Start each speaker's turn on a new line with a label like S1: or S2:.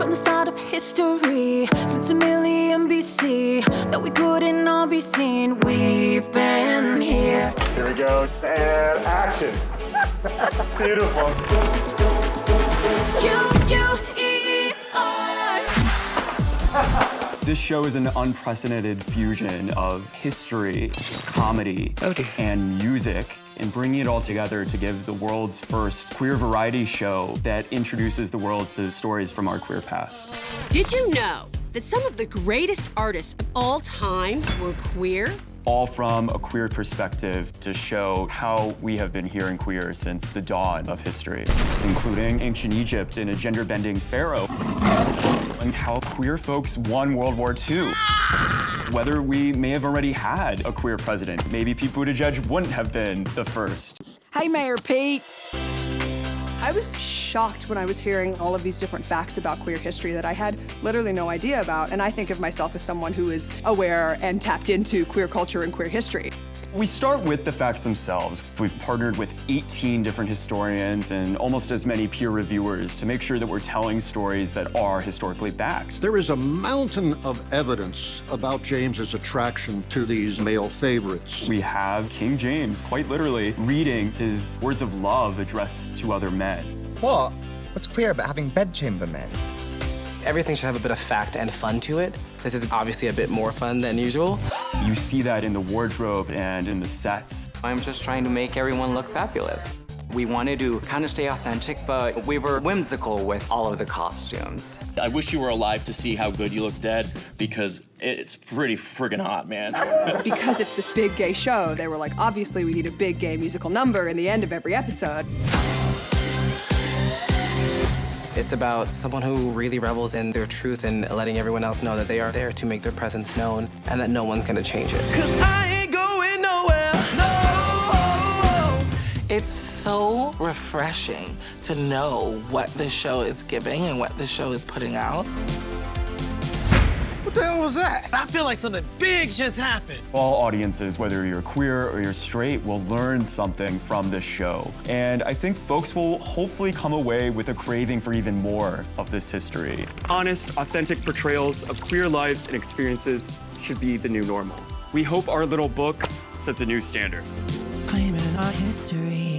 S1: from the start of history, since a million BC, that we couldn't all be seen. We've been here.
S2: Here we go, and action. Beautiful.
S3: This show is an unprecedented fusion of history, comedy, and music, and bringing it all together to give the world's first queer variety show that introduces the world to stories from our queer past.
S4: Did you know that some of the greatest artists of all time were queer?
S3: All from a queer perspective to show how we have been here in queer since the dawn of history, including ancient Egypt and a gender-bending pharaoh, and how queer folks won World War II. Whether we may have already had a queer president, maybe Pete Buttigieg wouldn't have been the first.
S5: Hey, Mayor Pete. I was shocked when I was hearing all of these different facts about queer history that I had literally no idea about, and I think of myself as someone who is aware and tapped into queer culture and queer history.
S3: We start with the facts themselves. We've partnered with 18 different historians and almost as many peer reviewers to make sure that we're telling stories that are historically backed.
S6: There is a mountain of evidence about James's attraction to these male favorites.
S3: We have King James, quite literally, reading his words of love addressed to other men.
S7: What? What's queer about having bedchamber men?
S8: Everything should have a bit of fact and fun to it. This is obviously a bit more fun than usual.
S3: You see that in the wardrobe and in the sets.
S9: I'm just trying to make everyone look fabulous. We wanted to kind of stay authentic, but we were whimsical with all of the costumes.
S10: I wish you were alive to see how good you look dead, because it's pretty friggin' hot, man.
S5: Because it's this big gay show, they were like, obviously we need a big gay musical number in the end of every episode.
S8: It's about someone who really revels in their truth and letting everyone else know that they are there to make their presence known and that no one's gonna change it.
S11: 'Cause I ain't going nowhere, no.
S12: It's so refreshing to know what this show is giving and what this show is putting out.
S11: What the hell was that? I feel like something big just happened.
S3: All audiences, whether you're queer or you're straight, will learn something from this show. And I think folks will hopefully come away with a craving for even more of this history.
S13: Honest, authentic portrayals of queer lives and experiences should be the new normal. We hope our little book sets a new standard.
S1: Claiming our history.